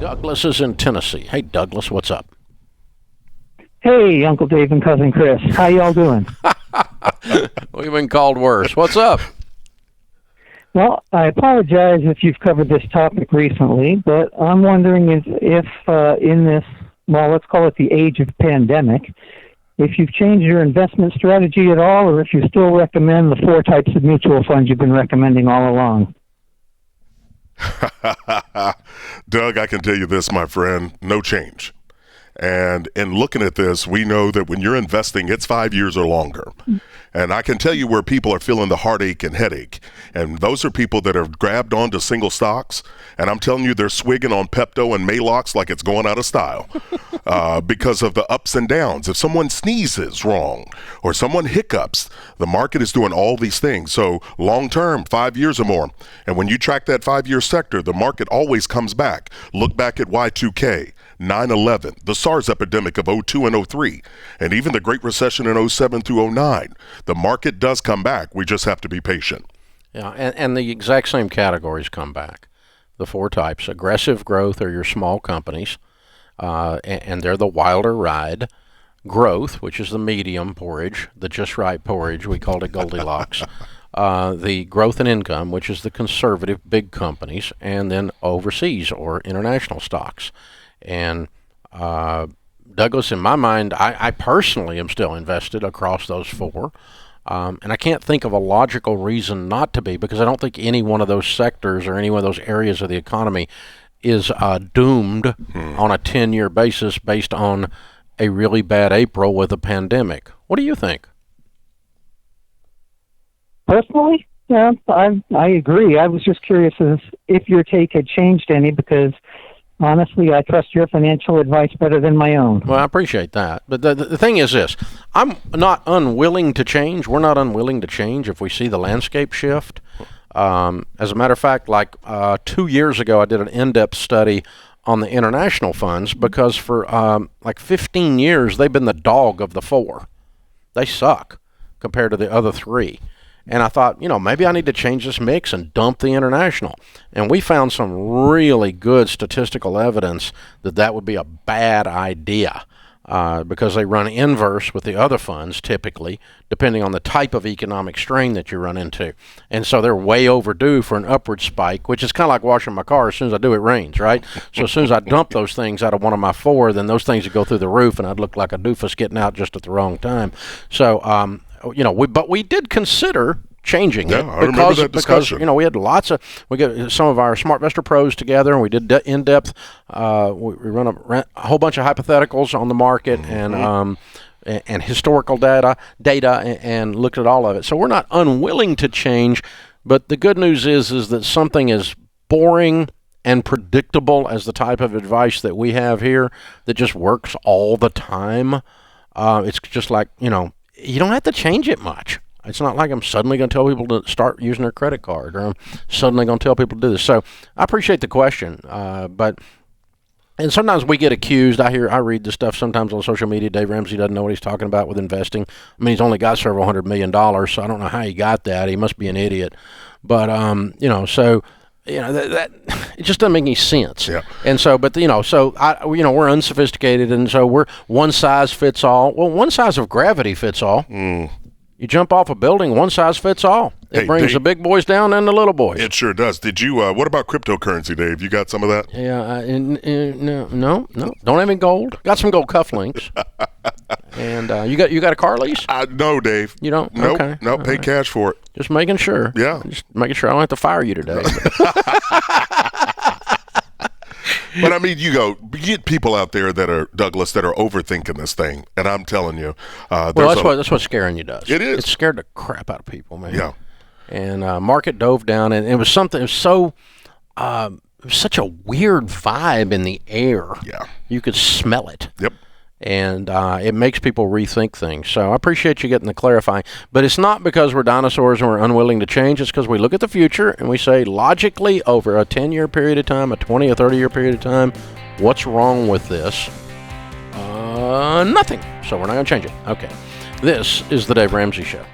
Douglas is in Tennessee. Hey, Douglas, what's up? Hey, Uncle Dave and Cousin Chris. How y'all doing? We've been called worse. What's up? Well, I apologize if you've covered this topic recently, but I'm wondering if in this, well, let's call it the age of pandemic, if you've changed your investment strategy at all, or if you still recommend the 4 types of mutual funds you've been recommending all along. Doug, I can tell you this, my friend, no change. And in looking at this, we know that when you're investing, it's 5 years or longer. And I can tell you where people are feeling the heartache and headache. And those are people that have grabbed onto single stocks. And I'm telling you, they're swigging on Pepto and Maalox like it's going out of style because of the ups and downs. If someone sneezes wrong or someone hiccups, the market is doing all these things. So long term, 5 years or more. And when you track that 5-year sector, the market always comes back. Look back at Y2K. 9/11, the SARS epidemic of 02 and 03, and even the Great Recession in 07 through 09. The market does come back. We just have to be patient. Yeah, and the exact same categories come back. The 4 types. Aggressive growth are your small companies, and they're the wilder ride. Growth, which is the medium porridge, the just right porridge, we called it Goldilocks. The growth and income, which is the conservative big companies, and then overseas or international stocks. And Douglas, in my mind, I personally am still invested across those 4. And I can't think of a logical reason not to be, because I don't think any one of those sectors or any one of those areas of the economy is doomed on a 10-year basis based on a really bad April with a pandemic. What do you think? Personally, yeah, I agree. I was just curious if your take had changed any, because honestly, I trust your financial advice better than my own. Well, I appreciate that. But the thing is this. I'm not unwilling to change. We're not unwilling to change if we see the landscape shift. As a matter of fact, like 2 years ago, I did an in-depth study on the international funds because for like 15 years, they've been the dog of the 4. They suck compared to the other 3. And I thought, maybe I need to change this mix and dump the international. And we found some really good statistical evidence that would be a bad idea because they run inverse with the other funds typically, depending on the type of economic strain that you run into. And so they're way overdue for an upward spike, which is kind of like washing my car. As soon as I do, it rains, right? So as soon as I dump those things out of one of my 4, then those things would go through the roof, and I'd look like a doofus getting out just at the wrong time. So, but we did consider changing it I remember that discussion. Because we had we got some of our SmartVestor pros together, and we did in-depth. We run a whole bunch of hypotheticals on the market and historical data, and looked at all of it. So we're not unwilling to change, but the good news is that something as boring and predictable as the type of advice that we have here that just works all the time. It's just like, you don't have to change it much. It's not like I'm suddenly going to tell people to start using their credit card, or I'm suddenly going to tell people to do this. So I appreciate the question, and sometimes we get accused. I read the stuff sometimes on social media. Dave Ramsey doesn't know what he's talking about with investing. I mean, he's only got several $100 million, so I don't know how he got that. He must be an idiot. But that it just doesn't make any sense. Yeah. And so, we're unsophisticated, and so we're one size fits all. Well, one size of gravity fits all. You jump off a building, one size fits all. It brings the big boys down and the little boys. It sure does. Did you? What about cryptocurrency, Dave? You got some of that? Yeah. No. Don't have any gold. Got some gold cufflinks. And you got a car lease? No, Dave. You don't? Nope. Okay. Nope. Pay cash for it. Just making sure. Yeah. Just making sure I don't have to fire you today. But I mean, you get people out there that are, Douglas, that are overthinking this thing, and I'm telling you, that's what scaring you does. It is. It scared the crap out of people, man. Yeah. And market dove down, and it was something. It was so. It was such a weird vibe in the air. Yeah. You could smell it. Yep. And it makes people rethink things. So I appreciate you getting the clarifying. But it's not because we're dinosaurs and we're unwilling to change. It's because we look at the future and we say, logically, over a 10-year period of time, a 20 or 30-year period of time, what's wrong with this? Nothing. So we're not going to change it. Okay. This is the Dave Ramsey Show.